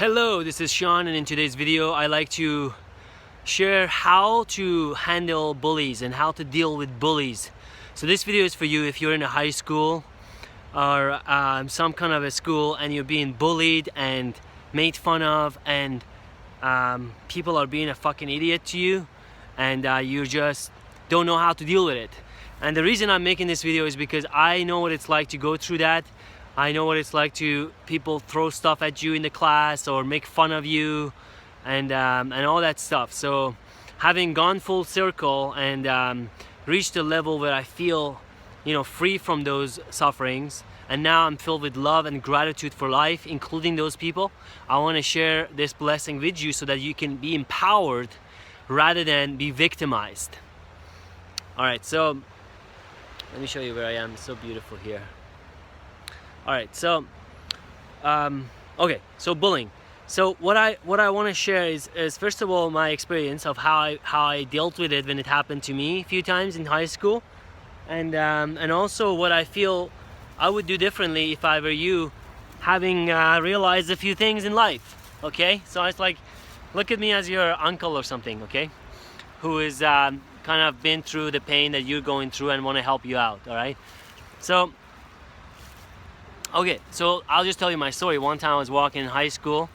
Hello, this is Sean, and in today's video I like to share how to handle bullies and how to deal with bullies. So this video is for you if you're in a high school or some kind of a school and you're being bullied and made fun of, and people are being a fucking idiot to you, and you just don't know how to deal with it. And the reason I'm making this video is because I know what it's like to go through that. I know what it's like to people throw stuff at you in the class or make fun of you and all that stuff. So having gone full circle and reached a level where I feel, free from those sufferings, and now I'm filled with love and gratitude for life, including those people, I want to share this blessing with you so that you can be empowered rather than be victimized. All right, so let me show you where I am. It's so beautiful here. All right, so so bullying. So what I want to share is first of all my experience of how I dealt with it when it happened to me a few times in high school, and also what I feel I would do differently if I were you, having realized a few things in life. Okay, so it's like, look at me as your uncle or something, okay, who is kind of been through the pain that you're going through and want to help you out. All right, so I'll just tell you my story. One time I was walking in high school,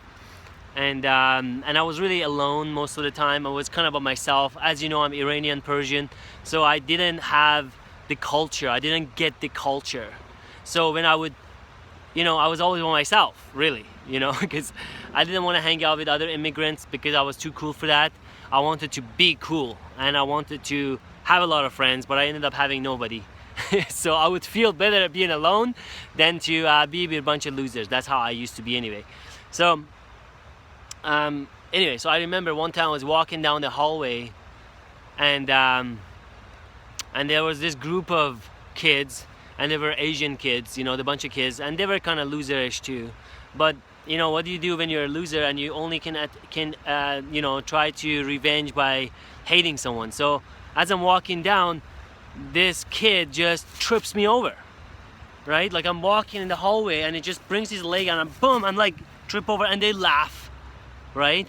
and I was really alone most of the time. I was kind of by myself. As you know, I'm Iranian Persian, so I didn't have the culture. I didn't get the culture. So when I would, I was always by myself, really, because I didn't want to hang out with other immigrants because I was too cool for that. I wanted to be cool, and I wanted to have a lot of friends, but I ended up having nobody. So I would feel better being alone than to be with a bunch of losers. That's how I used to be anyway. So so I remember one time I was walking down the hallway, and there was this group of kids, and they were Asian kids, the bunch of kids, and they were kind of loserish too. But what do you do when you're a loser and you only can try to revenge by hating someone? So as I'm walking down, this kid just trips me over, right? Like I'm walking in the hallway and it just brings his leg and boom, I'm like trip over, and they laugh, right?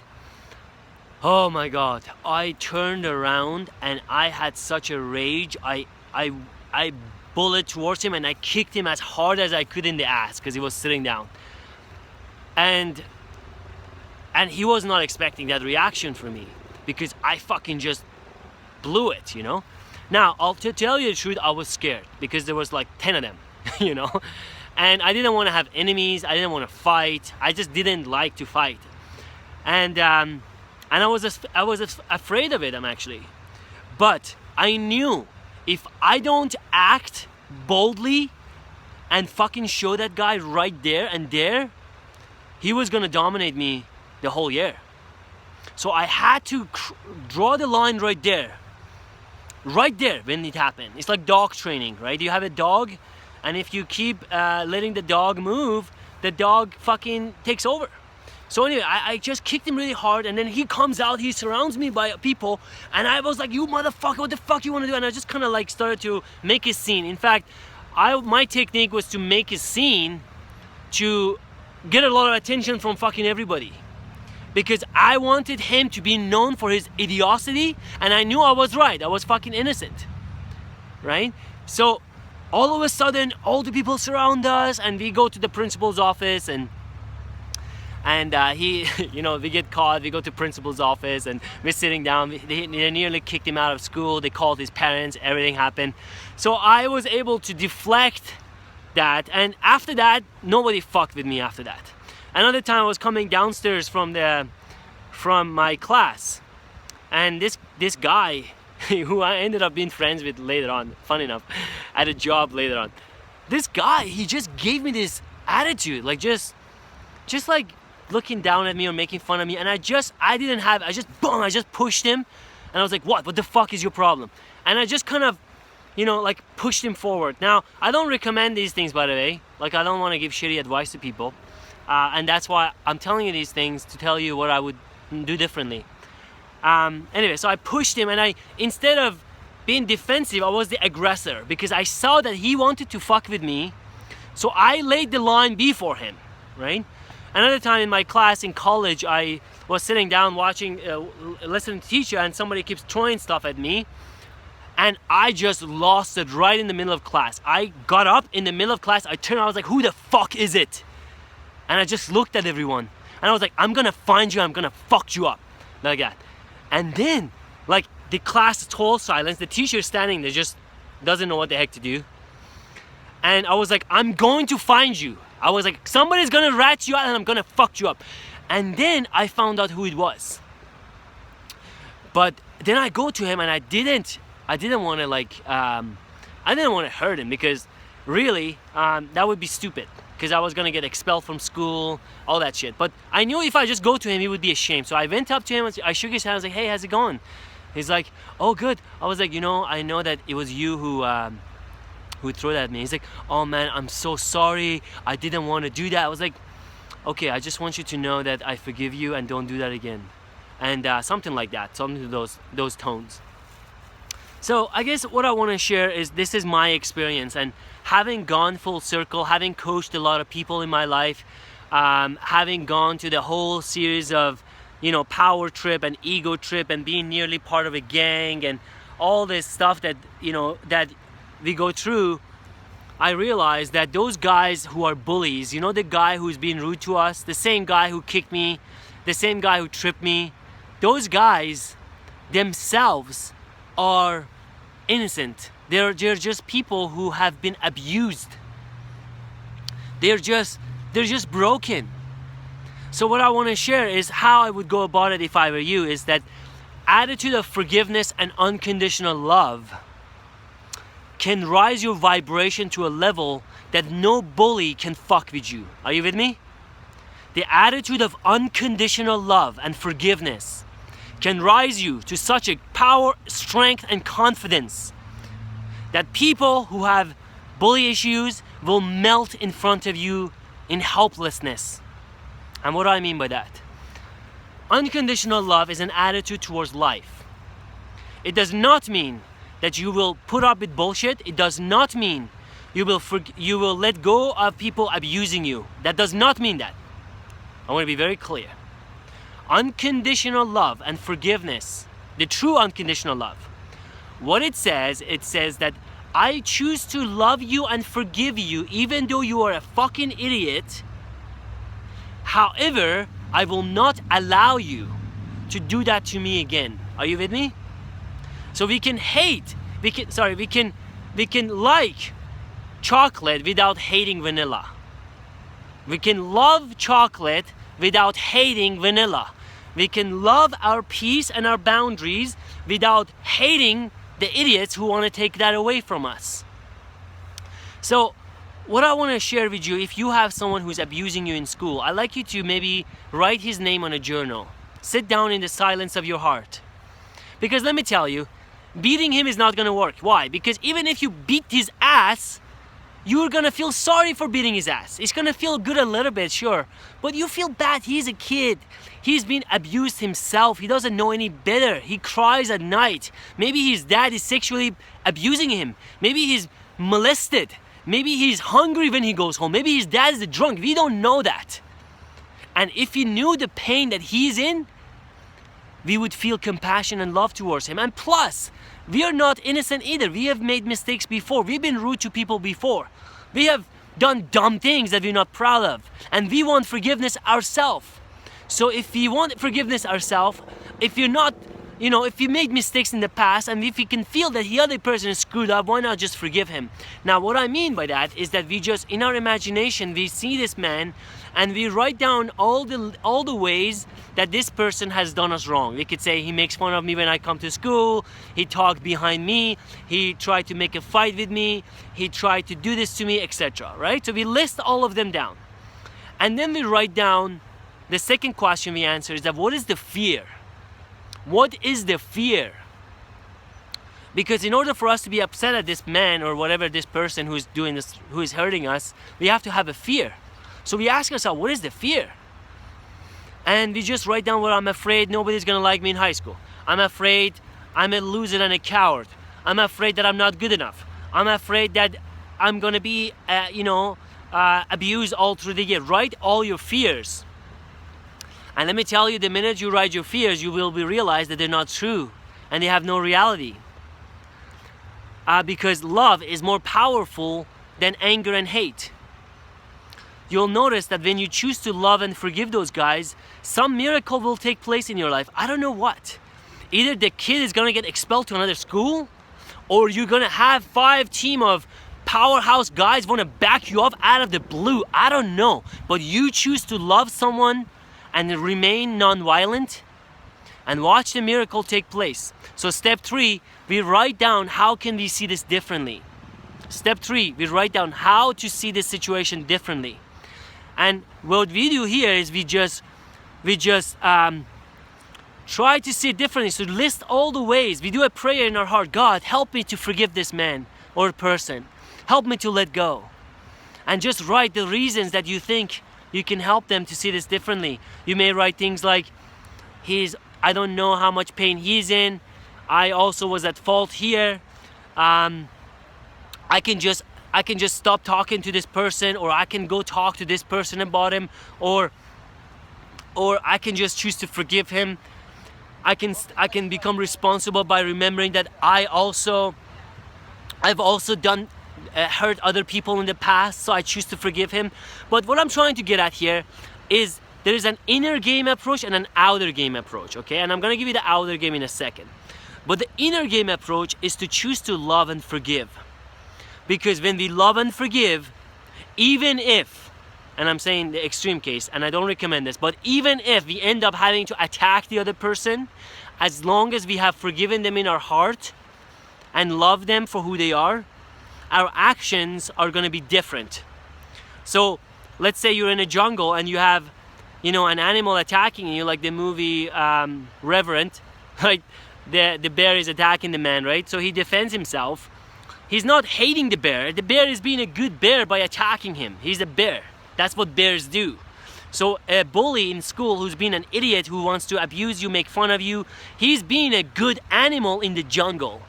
Oh my God, I turned around and I had such a rage. I bullied towards him and I kicked him as hard as I could in the ass because he was sitting down. And he was not expecting that reaction from me because I fucking just blew it, Now, to tell you the truth, I was scared because there was like 10 of them, and I didn't want to have enemies. I didn't want to fight. I just didn't like to fight. And I was afraid of it, actually. But I knew if I don't act boldly and fucking show that guy right there and there, he was going to dominate me the whole year. So I had to draw the line right there when it happened. It's like dog training, right? You have a dog, and if you keep letting the dog move, the dog fucking takes over. So anyway, I just kicked him really hard, and then he comes out, he surrounds me by people, and I was like, you motherfucker, what the fuck you want to do? And I just kind of like started to make a scene. In fact, my technique was to make a scene to get a lot of attention from fucking everybody, because I wanted him to be known for his idiocy, and I knew I was right. I was fucking innocent, right? So all of a sudden, all the people surround us, and we go to the principal's office, and he, we get caught. We go to principal's office, and we're sitting down. They nearly kicked him out of school. They called his parents. Everything happened. So I was able to deflect that, and after that, nobody fucked with me after that. Another time I was coming downstairs from my class, and this guy who I ended up being friends with later on, fun enough, at a job later on. This guy, he just gave me this attitude, like just like looking down at me or making fun of me, and I just pushed him, and I was like, what the fuck is your problem? And I just kind of like pushed him forward. Now, I don't recommend these things, by the way. Like, I don't want to give shitty advice to people. And that's why I'm telling you these things, to tell you what I would do differently. Anyway, so I pushed him, and instead of being defensive, I was the aggressor because I saw that he wanted to fuck with me. So I laid the line before him, right? Another time in my class in college, I was sitting down watching, listening to teacher, and somebody keeps throwing stuff at me. And I just lost it right in the middle of class. I got up in the middle of class, I turned around, I was like, who the fuck is it? And I just looked at everyone. And I was like, I'm gonna find you, I'm gonna fuck you up. Like that. And then, like, the class is total silence. The teacher is standing there, just doesn't know what the heck to do. And I was like, I'm going to find you. I was like, somebody's gonna rat you out and I'm gonna fuck you up. And then I found out who it was. But then I go to him and I didn't want to I didn't want to hurt him, because really that would be stupid, because I was gonna get expelled from school, all that shit. But I knew if I just go to him, he would be ashamed. So I went up to him, I shook his hand, I was like, hey, how's it going? He's like, oh, good. I was like, I know that it was you who threw that at me. He's like, oh man, I'm so sorry, I didn't want to do that. I was like, okay, I just want you to know that I forgive you and don't do that again. And something like that, something to those tones. So I guess what I want to share is, this is my experience, and having gone full circle, having coached a lot of people in my life, having gone to the whole series of, power trip and ego trip and being nearly part of a gang and all this stuff that, that we go through, I realized that those guys who are bullies, the guy who's being rude to us, the same guy who kicked me, the same guy who tripped me, those guys themselves are innocent. They're just people who have been abused. They're just broken. So what I want to share is how I would go about it if I were you, is that attitude of forgiveness and unconditional love can rise your vibration to a level that no bully can fuck with you. Are you with me? The attitude of unconditional love and forgiveness can rise you to such a power, strength, and confidence that people who have bully issues will melt in front of you in helplessness. And what do I mean by that? Unconditional love is an attitude towards life. It does not mean that you will put up with bullshit. It does not mean you will let go of people abusing you. That does not mean that. I want to be very clear. Unconditional love and forgiveness, the true unconditional love, what it says that I choose to love you and forgive you even though you are a fucking idiot. However, I will not allow you to do that to me again. Are you with me? So we can like chocolate without hating vanilla. We can love chocolate without hating vanilla. We can love our peace and our boundaries without hating the idiots who want to take that away from us. So what I want to share with you, if you have someone who's abusing you in school, I'd like you to maybe write his name on a journal. Sit down in the silence of your heart. Because let me tell you, beating him is not going to work. Why? Because even if you beat his ass, you're gonna feel sorry for beating his ass. It's gonna feel good a little bit, sure. But you feel bad. He's a kid. He's been abused himself. He doesn't know any better. He cries at night. Maybe his dad is sexually abusing him. Maybe he's molested. Maybe he's hungry when he goes home. Maybe his dad is a drunk. We don't know that. And if we knew the pain that he's in, we would feel compassion and love towards him. And plus, we are not innocent either. We have made mistakes before. We've been rude to people before. We have done dumb things that we're not proud of. And we want forgiveness ourselves. So if we want forgiveness ourselves, if you're not, if you made mistakes in the past and if you can feel that the other person is screwed up, why not just forgive him? Now, what I mean by that is that we just, in our imagination, we see this man and we write down all the ways that this person has done us wrong. We could say he makes fun of me when I come to school, he talked behind me, he tried to make a fight with me, he tried to do this to me, etc. Right? So we list all of them down. And then we write down the second question we answer is that what is the fear? What is the fear? Because in order for us to be upset at this man or whatever this person who's doing this, who is hurting us, we have to have a fear. So we ask ourselves, what is the fear? And we just write down, well, I'm afraid nobody's gonna like me in high school. I'm afraid I'm a loser and a coward. I'm afraid that I'm not good enough. I'm afraid that I'm gonna be, abused all through the year. Write all your fears. And let me tell you, the minute you ride your fears, you will realize that they're not true and they have no reality. Because love is more powerful than anger and hate. You'll notice that when you choose to love and forgive those guys, some miracle will take place in your life. I don't know what. Either the kid is gonna get expelled to another school, or you're gonna have 5 team of powerhouse guys wanna back you up out of the blue. I don't know. But you choose to love someone and remain non-violent, and watch the miracle take place. So step 3, we write down how can we see this differently. Step 3, we write down how to see this situation differently. And what we do here is we just try to see it differently. So list all the ways. We do a prayer in our heart. God, help me to forgive this man or person. Help me to let go. And just write the reasons that you think you can help them to see this differently. You may write things like, I don't know how much pain he's in. I also was at fault here. I can just stop talking to this person, or I can go talk to this person about him, or I can just choose to forgive him. I can become responsible by remembering that I've also done hurt other people in the past, so I choose to forgive him. But what I'm trying to get at here is there is an inner game approach and an outer game approach, okay? And I'm gonna give you the outer game in a second. But the inner game approach is to choose to love and forgive. Because when we love and forgive, even if, and I'm saying the extreme case, and I don't recommend this, but even if we end up having to attack the other person, as long as we have forgiven them in our heart and love them for who they are, our actions are going to be different. So let's say you're in a jungle and you have, an animal attacking you, like the movie Reverend, right? The bear is attacking the man, right? So he defends himself. He's not hating the bear. The bear is being a good bear by attacking him. He's a bear. That's what bears do. So a bully in school who's been an idiot, who wants to abuse you, make fun of you, he's being a good animal in the jungle.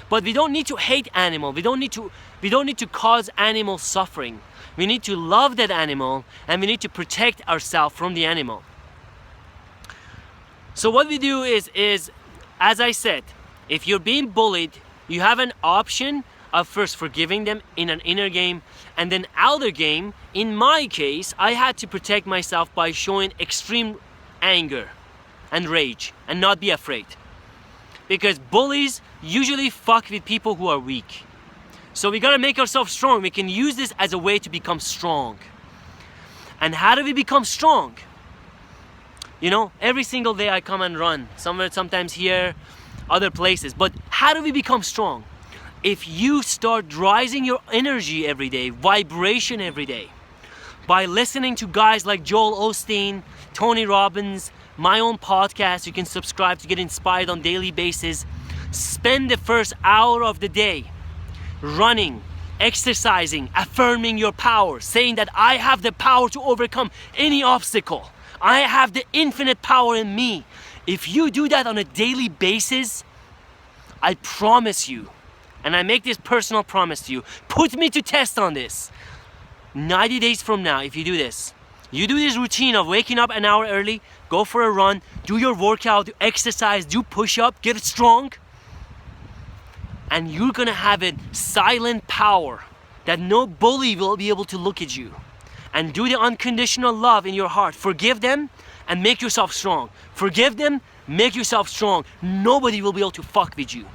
But we don't need to hate animal. We don't need to cause animal suffering. We need to love that animal, and we need to protect ourselves from the animal. So what we do is, as I said, if you're being bullied, you have an option of first forgiving them in an inner game, and then outer game. In my case, I had to protect myself by showing extreme anger and rage and not be afraid. Because bullies usually fuck with people who are weak. So we gotta make ourselves strong. We can use this as a way to become strong. And how do we become strong? Every single day I come and run, sometimes here, other places. But how do we become strong? If you start rising your energy every day, vibration every day, by listening to guys like Joel Osteen, Tony Robbins, my own podcast, you can subscribe to get inspired on a daily basis. Spend the first hour of the day running, exercising, affirming your power, saying that I have the power to overcome any obstacle. I have the infinite power in me. If you do that on a daily basis, I promise you, and I make this personal promise to you, put me to test on this. 90 days from now, if you do this routine of waking up an hour early, go for a run, do your workout, do exercise, do push-up, get strong, and you're gonna have a silent power that no bully will be able to look at you. And do the unconditional love in your heart. Forgive them and make yourself strong. Forgive them, make yourself strong. Nobody will be able to fuck with you.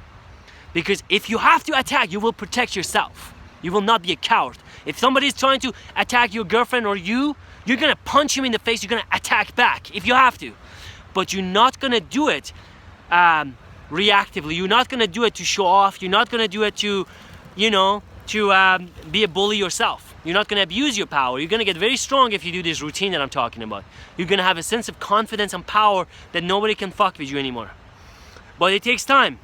Because if you have to attack, you will protect yourself. You will not be a coward. If somebody is trying to attack your girlfriend or you're gonna punch him in the face, you're gonna attack back if you have to. But you're not gonna do it reactively. You're not gonna do it to show off. You're not gonna do it to be a bully yourself. You're not gonna abuse your power. You're gonna get very strong if you do this routine that I'm talking about. You're gonna have a sense of confidence and power that nobody can fuck with you anymore. But it takes time.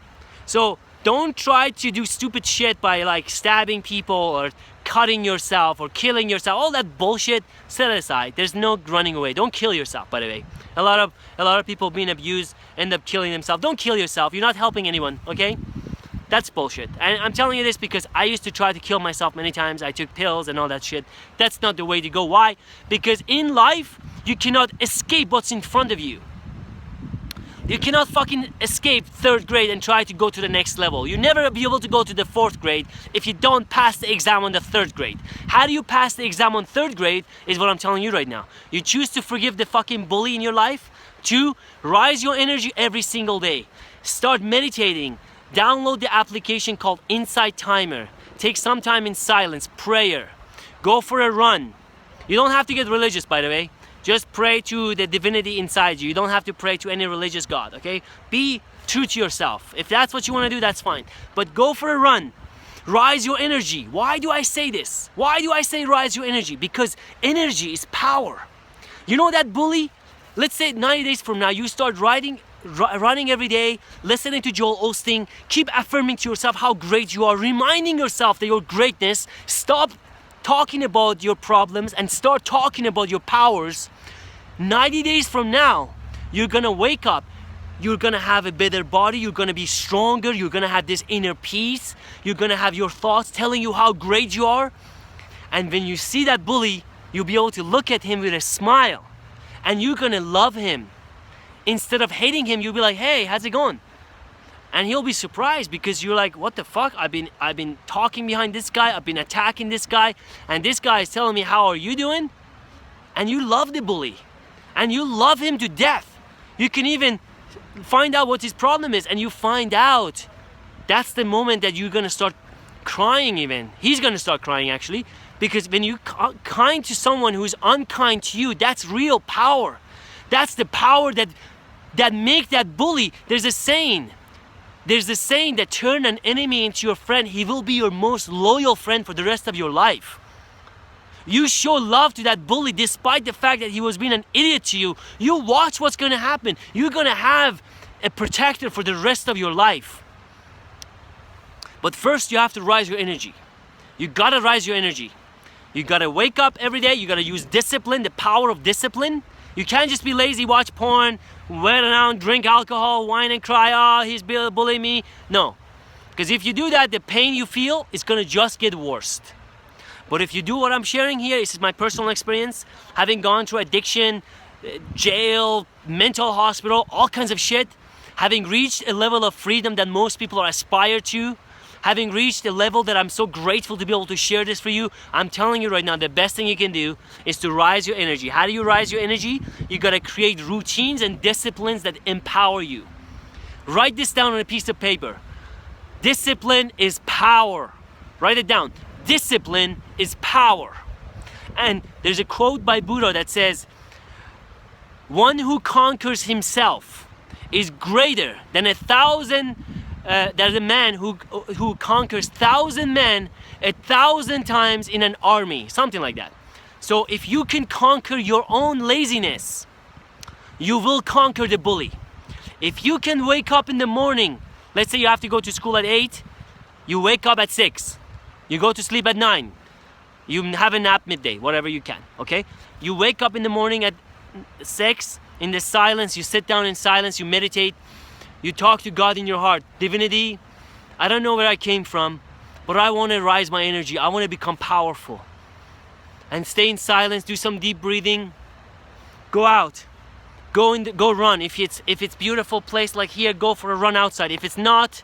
So don't try to do stupid shit by like stabbing people or cutting yourself or killing yourself. All that bullshit, set it aside. There's no running away. Don't kill yourself, by the way. A lot of people being abused end up killing themselves. Don't kill yourself. You're not helping anyone, okay? That's bullshit. And I'm telling you this because I used to try to kill myself many times. I took pills and all that shit. That's not the way to go. Why? Because in life, you cannot escape what's in front of you. You cannot fucking escape 3rd grade and try to go to the next level. You'll never be able to go to the 4th grade if you don't pass the exam on the 3rd grade. How do you pass the exam on 3rd grade is what I'm telling you right now. You choose to forgive the fucking bully in your life. 2, rise your energy every single day. Start meditating. Download the application called Insight Timer. Take some time in silence, prayer. Go for a run. You don't have to get religious, by the way. Just pray to the divinity inside you. You don't have to pray to any religious god, okay? Be true to yourself. If that's what you want to do, that's fine. But go for a run. Rise your energy. Why do I say this? Why do I say rise your energy? Because energy is power. You know that bully? Let's say 90 days from now, you start running every day, listening to Joel Osteen. Keep affirming to yourself how great you are, reminding yourself that your greatness. Stop talking about your problems and start talking about your powers. 90 days from now, you're gonna wake up. You're gonna have a better body. You're gonna be stronger. You're gonna have this inner peace. You're gonna have your thoughts telling you how great you are. And when you see that bully, you'll be able to look at him with a smile. And you're gonna love him. Instead of hating him, you'll be like, hey, how's it going? And he'll be surprised because you're like, what the fuck? I've been talking behind this guy. I've been attacking this guy. And this guy is telling me, how are you doing? And you love the bully. And you love him to death. You can even find out what his problem is. And you find out. That's the moment that you're going to start crying even. He's going to start crying actually. Because when you're kind to someone who's unkind to you, that's real power. That's the power that make that bully. There's a saying that turn an enemy into your friend. He will be your most loyal friend for the rest of your life. You show love to that bully despite the fact that he was being an idiot to you. You watch what's going to happen. You're going to have a protector for the rest of your life. But first you have to rise your energy. You got to rise your energy. You got to wake up every day. You got to use discipline, the power of discipline. You can't just be lazy, watch porn, wait around, drink alcohol, whine and cry, oh, he's bullying me. No, because if you do that, the pain you feel is going to just get worse. But if you do what I'm sharing here, this is my personal experience, having gone through addiction, jail, mental hospital, all kinds of shit, having reached a level of freedom that most people are aspire to, having reached a level that I'm so grateful to be able to share this for you, I'm telling you right now, the best thing you can do is to rise your energy. How do you rise your energy? You gotta create routines and disciplines that empower you. Write this down on a piece of paper. Discipline is power. Write it down. Discipline is power. And there's a quote by Buddha that says, one who conquers himself is greater than there's a man who conquers 1,000 men 1,000 times in an army, something like that. So if you can conquer your own laziness, you will conquer the bully. If you can wake up in the morning, let's say you have to go to school at 8, you wake up at 6, you go to sleep at 9, you have a nap midday, whatever you can, okay? You wake up in the morning at 6, in the silence, you sit down in silence, you meditate, you talk to God in your heart. Divinity, I don't know where I came from, but I want to rise my energy. I want to become powerful. And stay in silence, do some deep breathing. Go out. Go run. If it's beautiful place like here, go for a run outside. If it's not,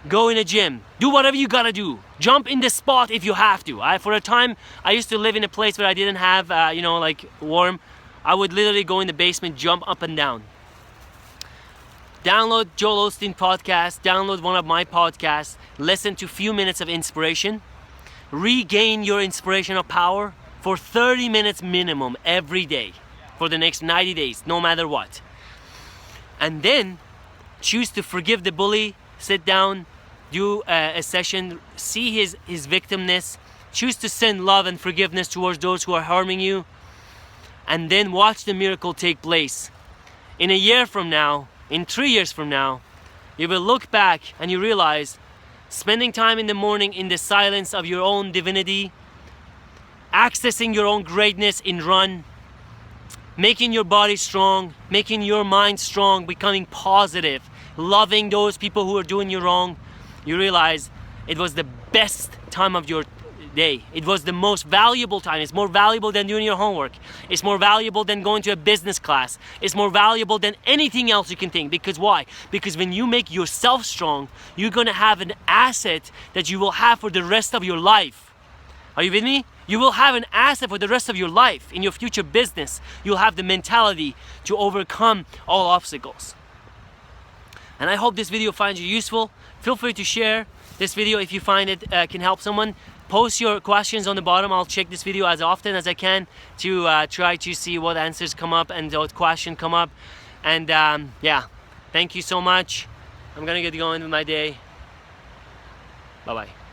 go in a gym. Do whatever you gotta do. Jump in the spot if you have to. For a time, I used to live in a place where I didn't have, like warm. I would literally go in the basement, jump up and down. Download Joel Osteen podcast, download one of my podcasts, listen to a few minutes of inspiration, regain your inspirational power for 30 minutes minimum every day for the next 90 days, no matter what. And then choose to forgive the bully, sit down, do a session, see his victimness, choose to send love and forgiveness towards those who are harming you, and then watch the miracle take place. In a year from now, in 3 years from now, you will look back and you realize spending time in the morning in the silence of your own divinity, accessing your own greatness in run, making your body strong, making your mind strong, becoming positive, loving those people who are doing you wrong, you realize it was the best time of your day. It was the most valuable time. It's more valuable than doing your homework. It's more valuable than going to a business class. It's more valuable than anything else you can think. Because why? Because when you make yourself strong, you're gonna have an asset that you will have for the rest of your life. Are you with me? You will have an asset for the rest of your life. In your future business, you'll have the mentality to overcome all obstacles. And I hope this video finds you useful. Feel free to share this video if you find it can help someone. Post your questions on the bottom. I'll check this video as often as I can to try to see what answers come up and what questions come up. And yeah, thank you so much. I'm gonna get going with my day. Bye-bye.